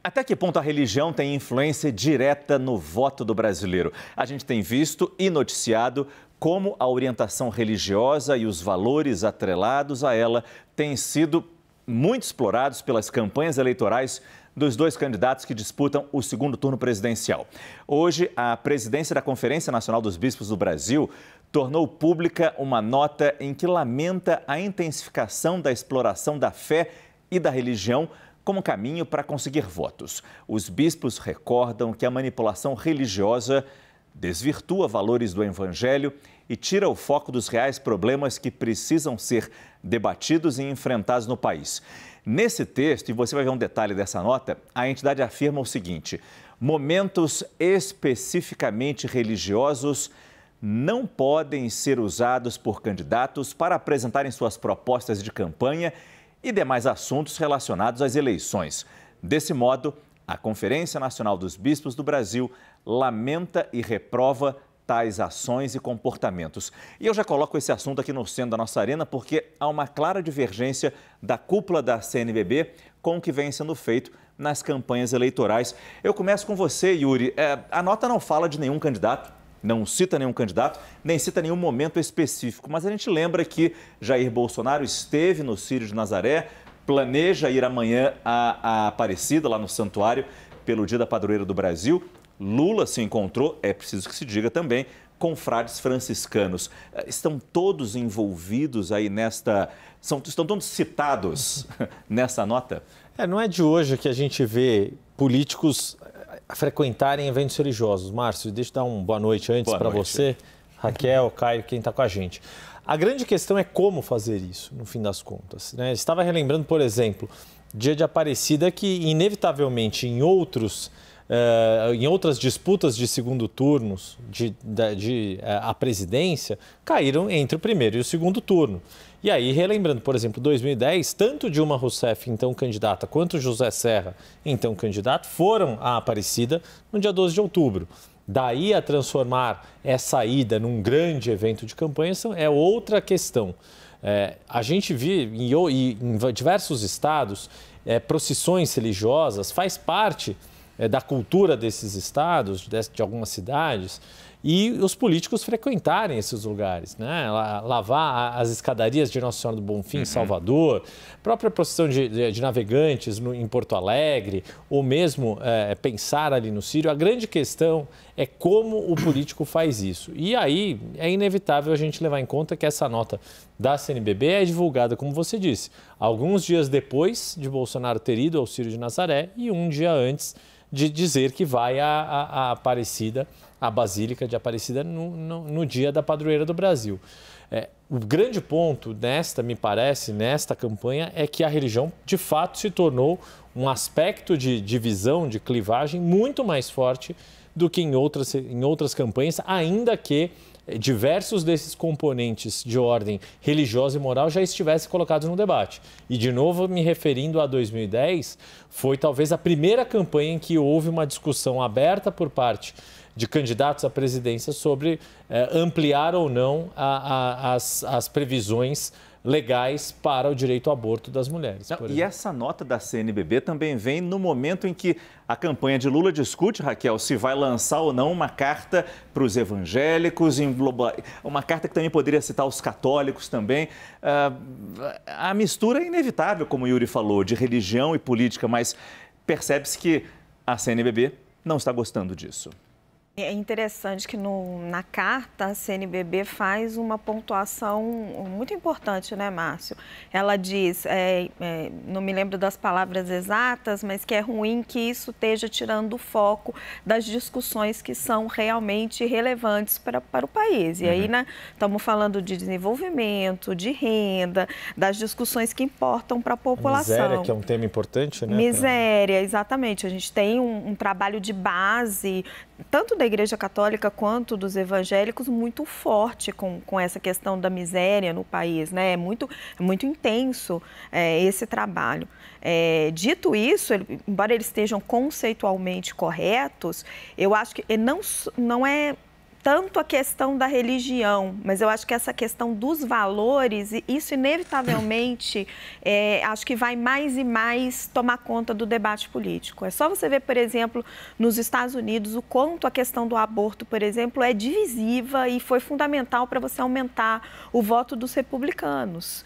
Até que ponto a religião tem influência direta no voto do brasileiro? A gente tem visto e noticiado como a orientação religiosa e os valores atrelados a ela têm sido muito explorados pelas campanhas eleitorais dos dois candidatos que disputam o segundo turno presidencial. Hoje, a presidência da Conferência Nacional dos Bispos do Brasil tornou pública uma nota em que lamenta a intensificação da exploração da fé e da religião como caminho para conseguir votos. Os bispos recordam que a manipulação religiosa desvirtua valores do Evangelho e tira o foco dos reais problemas que precisam ser debatidos e enfrentados no país. Nesse texto, e você vai ver um detalhe dessa nota, a entidade afirma o seguinte: momentos especificamente religiosos não podem ser usados por candidatos para apresentarem suas propostas de campanha e demais assuntos relacionados às eleições. Desse modo, a Conferência Nacional dos Bispos do Brasil lamenta e reprova tais ações e comportamentos. E eu já coloco esse assunto aqui no centro da nossa arena porque há uma clara divergência da cúpula da CNBB com o que vem sendo feito nas campanhas eleitorais. Eu começo com você, Yuri. A nota não fala de nenhum candidato, não cita nenhum candidato, nem cita nenhum momento específico, mas a gente lembra que Jair Bolsonaro esteve no Círio de Nazaré, planeja ir amanhã a Aparecida, lá no santuário, pelo Dia da Padroeira do Brasil. Lula se encontrou, é preciso que se diga também, com frades franciscanos. Estão todos envolvidos aí estão todos citados nessa nota? Não é de hoje que a gente vê políticos frequentarem eventos religiosos. Márcio, deixa eu dar uma boa noite antes para você, Raquel, Caio, quem está com a gente. A grande questão é como fazer isso, no fim das contas, né? Estava relembrando, por exemplo, Dia de Aparecida, que inevitavelmente em outras disputas de segundo turnos a presidência, caíram entre o primeiro e o segundo turno. E aí, relembrando, por exemplo, 2010, tanto Dilma Rousseff, então candidata, quanto José Serra, então candidato, foram à Aparecida no dia 12 de outubro. Daí a transformar essa ida num grande evento de campanha é outra questão. A gente viu em diversos estados procissões religiosas, faz parte da cultura desses estados, de algumas cidades, e os políticos frequentarem esses lugares, né? Lavar as escadarias de Nossa Senhora do Bonfim, em Salvador, própria procissão de navegantes em Porto Alegre, ou mesmo pensar ali no Círio. A grande questão é como o político faz isso. E aí é inevitável a gente levar em conta que essa nota da CNBB é divulgada, como você disse, alguns dias depois de Bolsonaro ter ido ao Círio de Nazaré e um dia antes de dizer que vai à Aparecida, à Basílica de Aparecida, no dia da Padroeira do Brasil. O grande ponto me parece, nesta campanha, é que a religião, de fato, se tornou um aspecto de divisão, de clivagem, muito mais forte do que em outras campanhas, ainda que diversos desses componentes de ordem religiosa e moral já estivessem colocados no debate. E, de novo, me referindo a 2010, foi talvez a primeira campanha em que houve uma discussão aberta por parte de candidatos à presidência sobre ampliar ou não as previsões legais para o direito ao aborto das mulheres. E essa nota da CNBB também vem no momento em que a campanha de Lula discute, Raquel, se vai lançar ou não uma carta para os evangélicos, uma carta que também poderia citar os católicos também. A mistura é inevitável, como o Yuri falou, de religião e política, mas percebe-se que a CNBB não está gostando disso. É interessante que na carta a CNBB faz uma pontuação muito importante, né, Márcio? Ela diz, não me lembro das palavras exatas, mas que é ruim que isso esteja tirando o foco das discussões que são realmente relevantes para o país. E aí, né, estamos falando de desenvolvimento, de renda, das discussões que importam para a população. Miséria, que é um tema importante, né? Miséria, exatamente. A gente tem um trabalho de base, tanto da Igreja Católica quanto dos evangélicos, muito forte com essa questão da miséria no país, né? É muito intenso esse trabalho. Dito isso, embora eles estejam conceitualmente corretos, eu acho que não é tanto a questão da religião, mas eu acho que essa questão dos valores, isso inevitavelmente, acho que vai mais e mais tomar conta do debate político. É só você ver, por exemplo, nos Estados Unidos, o quanto a questão do aborto, por exemplo, é divisiva e foi fundamental para você aumentar o voto dos republicanos.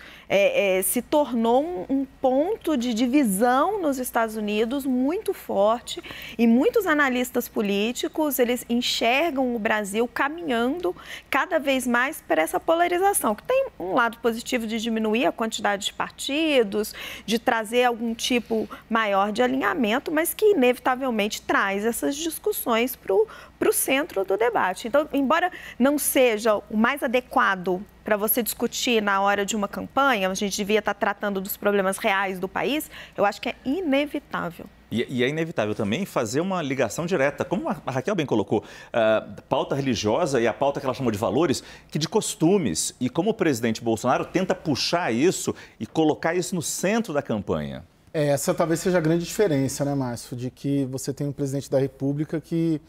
Se tornou um ponto de divisão nos Estados Unidos muito forte e muitos analistas políticos, eles enxergam o Brasil caminhando cada vez mais para essa polarização, que tem um lado positivo de diminuir a quantidade de partidos, de trazer algum tipo maior de alinhamento, mas que inevitavelmente traz essas discussões para o centro do debate. Então, embora não seja o mais adequado para você discutir na hora de uma campanha, a gente devia estar tratando dos problemas reais do país, eu acho que é inevitável. E é inevitável também fazer uma ligação direta, como a Raquel bem colocou, pauta religiosa e a pauta que ela chamou de valores, que de costumes. E como o presidente Bolsonaro tenta puxar isso e colocar isso no centro da campanha. Essa talvez seja a grande diferença, né, Márcio? De que você tem um presidente da República que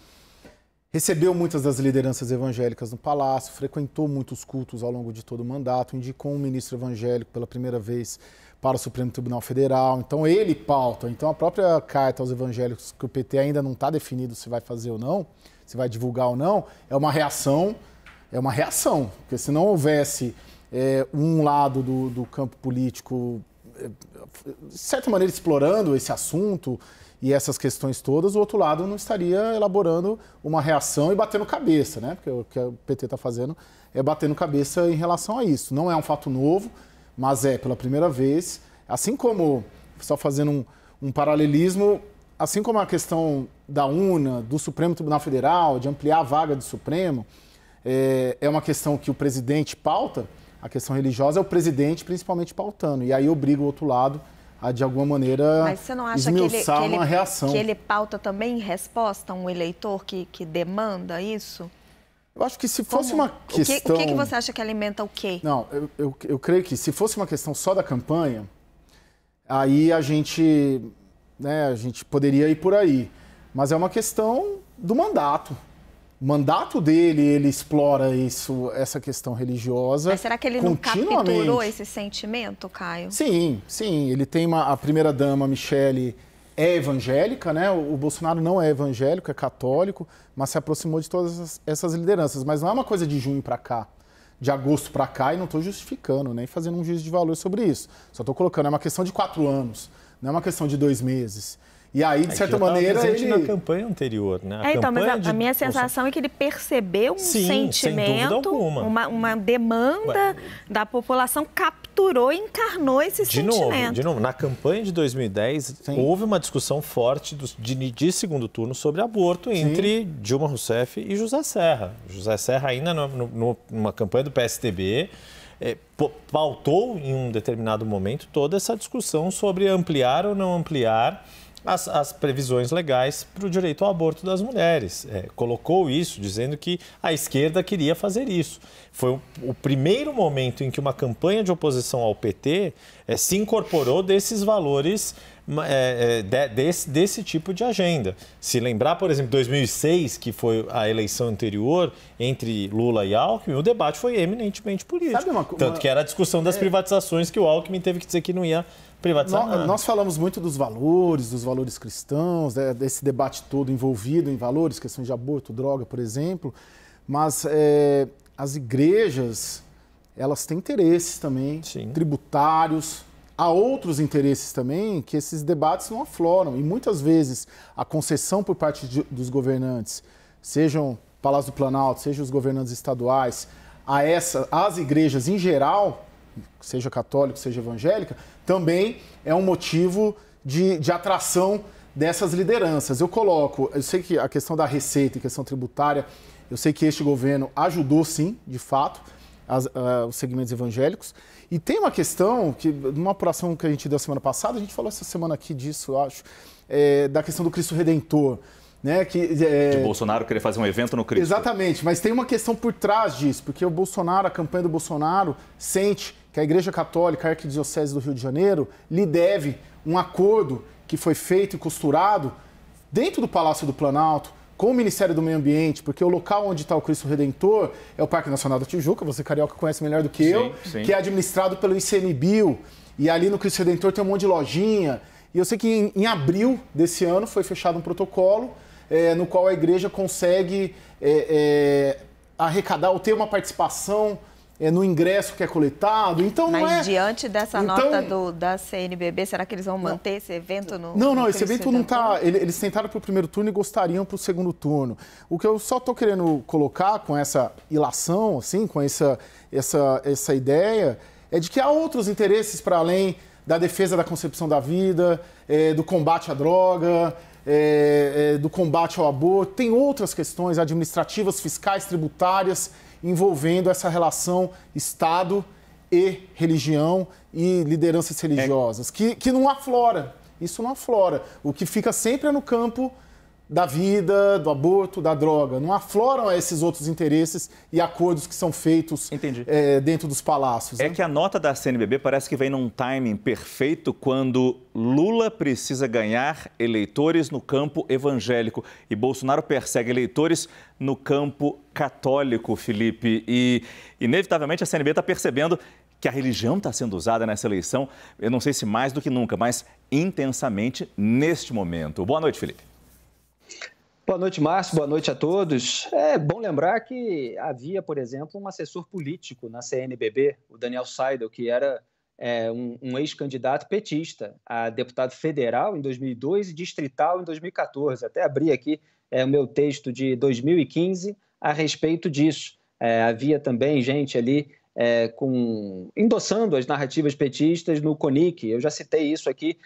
recebeu muitas das lideranças evangélicas no Palácio, frequentou muitos cultos ao longo de todo o mandato, indicou um ministro evangélico pela primeira vez para o Supremo Tribunal Federal. Então, ele pauta. Então, a própria carta aos evangélicos, que o PT ainda não está definido se vai fazer ou não, se vai divulgar ou não, é uma reação. Porque se não houvesse um lado do campo político, de certa maneira, explorando esse assunto e essas questões todas, o outro lado não estaria elaborando uma reação e batendo cabeça, né? Porque o que o PT está fazendo é batendo cabeça em relação a isso. Não é um fato novo, mas pela primeira vez, assim como, só fazendo um paralelismo, assim como a questão da UNA, do Supremo Tribunal Federal, de ampliar a vaga do Supremo, é uma questão que o presidente pauta, a questão religiosa é o presidente principalmente pautando, e aí obriga o outro lado a, de alguma maneira, mas você não acha esmiuçar uma reação. Que ele pauta também em resposta a um eleitor que demanda isso? Eu acho que se fosse uma questão... O que você acha que alimenta o quê? Não, eu creio que se fosse uma questão só da campanha, aí a gente poderia ir por aí. Mas é uma questão do mandato. O mandato dele, ele explora essa questão religiosa. Mas será que ele não capturou esse sentimento, Caio? Sim. Ele tem a primeira-dama, Michele, é evangélica, né? O Bolsonaro não é evangélico, é católico, mas se aproximou de todas essas lideranças. Mas não é uma coisa de junho para cá, de agosto para cá, e não estou justificando, nem fazendo um juízo de valor sobre isso. Só estou colocando, é uma questão de 4 anos, não é uma questão de 2 meses. E aí, de certa maneira, ele... na campanha anterior, né? Mas a minha sensação é que ele percebeu um sentimento, uma demanda da população, capturou e encarnou esse sentimento. De novo, na campanha de 2010, houve uma discussão forte de segundo turno sobre aborto entre Dilma Rousseff e José Serra. José Serra, ainda numa campanha do PSDB, pautou em um determinado momento toda essa discussão sobre ampliar ou não ampliar as previsões legais para o direito ao aborto das mulheres. Colocou isso, dizendo que a esquerda queria fazer isso. Foi o primeiro momento em que uma campanha de oposição ao PT se incorporou desses valores, desse tipo de agenda. Se lembrar, por exemplo, 2006, que foi a eleição anterior entre Lula e Alckmin, o debate foi eminentemente político. Tanto que era a discussão das privatizações que o Alckmin teve que dizer que não ia privatizar nada. Nós falamos muito dos valores cristãos, desse debate todo envolvido em valores, questões de aborto, droga, por exemplo, mas as igrejas, elas têm interesses também, tributários. Há outros interesses também que esses debates não afloram. E muitas vezes a concessão por parte dos governantes, sejam Palácio do Planalto, sejam os governantes estaduais, às igrejas em geral, seja católica, seja evangélica, também é um motivo de atração dessas lideranças. Eu sei que a questão da receita e questão tributária, eu sei que este governo ajudou sim, de fato, os segmentos evangélicos. E tem uma questão, que numa apuração que a gente deu semana passada, a gente falou essa semana aqui disso, eu acho, da questão do Cristo Redentor. Né, de Bolsonaro querer fazer um evento no Cristo. Exatamente, mas tem uma questão por trás disso, porque a campanha do Bolsonaro sente que a Igreja Católica, a Arquidiocese do Rio de Janeiro, lhe deve um acordo que foi feito e costurado dentro do Palácio do Planalto, com o Ministério do Meio Ambiente, porque o local onde está o Cristo Redentor é o Parque Nacional da Tijuca, você carioca conhece melhor do que eu, que é administrado pelo ICMBio, e ali no Cristo Redentor tem um monte de lojinha. E eu sei que em abril desse ano foi fechado um protocolo no qual a igreja consegue arrecadar ou ter uma participação no ingresso que é coletado. Então, mas diante dessa nota da CNBB, será que eles vão manter esse evento no Não, esse evento não está... Eles tentaram para o primeiro turno e gostariam para o segundo turno. O que eu só estou querendo colocar com essa ilação, assim, com essa ideia, é de que há outros interesses para além da defesa da concepção da vida, do combate à droga, do combate ao aborto. Tem outras questões administrativas, fiscais, tributárias, envolvendo essa relação Estado e religião e lideranças religiosas, que não aflora. Isso não aflora. O que fica sempre é no campo da vida, do aborto, da droga. Não afloram esses outros interesses e acordos que são feitos dentro dos palácios. É que a nota da CNBB parece que vem num timing perfeito quando Lula precisa ganhar eleitores no campo evangélico e Bolsonaro persegue eleitores no campo católico, Felipe. E, inevitavelmente, a CNBB está percebendo que a religião está sendo usada nessa eleição, eu não sei se mais do que nunca, mas intensamente neste momento. Boa noite, Felipe. Boa noite, Márcio. Boa noite a todos. É bom lembrar que havia, por exemplo, um assessor político na CNBB, o Daniel Seidel, que era um ex-candidato petista a deputado federal em 2002 e distrital em 2014. Até abri aqui o meu texto de 2015 a respeito disso. Havia também gente ali endossando as narrativas petistas no CONIC. Eu já citei isso aqui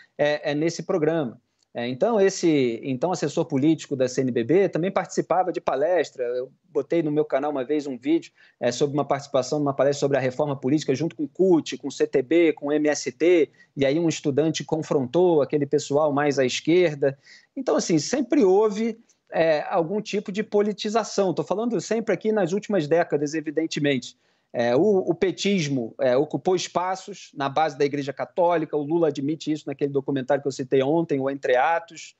nesse programa. Então, assessor político da CNBB também participava de palestra. Eu botei no meu canal uma vez um vídeo sobre uma participação numa palestra sobre a reforma política junto com o CUT, com o CTB, com o MST, e aí um estudante confrontou aquele pessoal mais à esquerda. Então, assim, sempre houve algum tipo de politização. Estou falando sempre aqui nas últimas décadas, evidentemente. O petismo ocupou espaços na base da Igreja Católica, o Lula admite isso naquele documentário que eu citei ontem, o Entre Atos.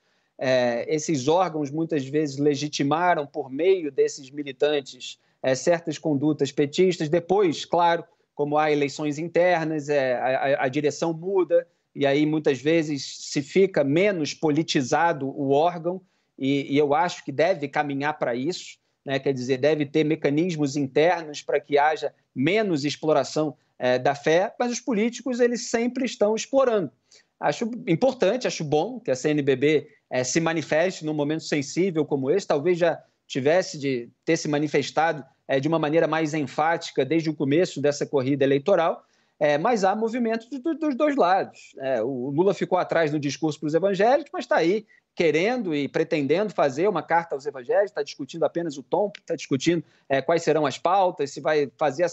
Esses órgãos muitas vezes legitimaram por meio desses militantes certas condutas petistas. Depois, claro, como há eleições internas, a direção muda e aí muitas vezes se fica menos politizado o órgão e eu acho que deve caminhar para isso. Quer dizer, deve ter mecanismos internos para que haja menos exploração da fé, mas os políticos eles sempre estão explorando. Acho importante, acho bom que a CNBB se manifeste num momento sensível como esse, talvez já tivesse de ter se manifestado de uma maneira mais enfática desde o começo dessa corrida eleitoral, mas há movimentos dos dois lados. O Lula ficou atrás no discurso para os evangélicos, mas está aí querendo e pretendendo fazer uma carta aos evangélicos, está discutindo apenas o tom, está discutindo quais serão as pautas, se vai fazer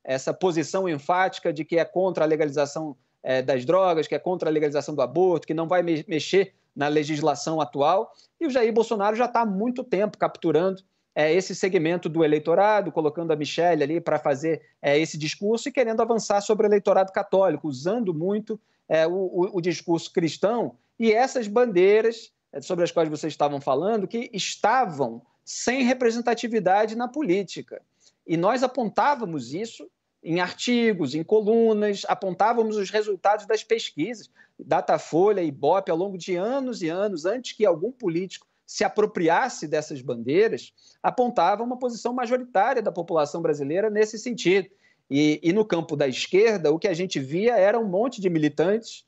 essa posição enfática de que é contra a legalização das drogas, que é contra a legalização do aborto, que não vai mexer na legislação atual. E o Jair Bolsonaro já está há muito tempo capturando esse segmento do eleitorado, colocando a Michelle ali para fazer esse discurso e querendo avançar sobre o eleitorado católico, usando muito o discurso cristão e essas bandeiras sobre as quais vocês estavam falando, que estavam sem representatividade na política. E nós apontávamos isso em artigos, em colunas, apontávamos os resultados das pesquisas, Datafolha e Ibope, ao longo de anos e anos, antes que algum político se apropriasse dessas bandeiras, apontava uma posição majoritária da população brasileira nesse sentido. E no campo da esquerda, o que a gente via era um monte de militantes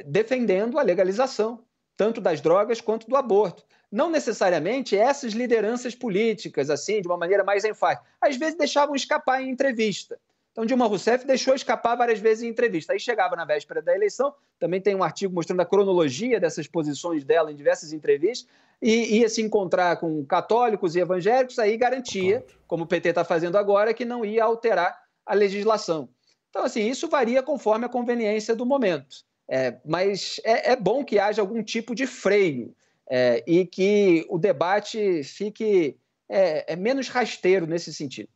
defendendo a legalização, tanto das drogas quanto do aborto. Não necessariamente essas lideranças políticas, assim, de uma maneira mais enfática. Às vezes deixavam escapar em entrevista. Então, Dilma Rousseff deixou escapar várias vezes em entrevista. Aí chegava na véspera da eleição, também tem um artigo mostrando a cronologia dessas posições dela em diversas entrevistas, e ia se encontrar com católicos e evangélicos, aí garantia, como o PT está fazendo agora, que não ia alterar a legislação. Então, assim, isso varia conforme a conveniência do momento. Mas é bom que haja algum tipo de freio e que o debate fique menos rasteiro nesse sentido.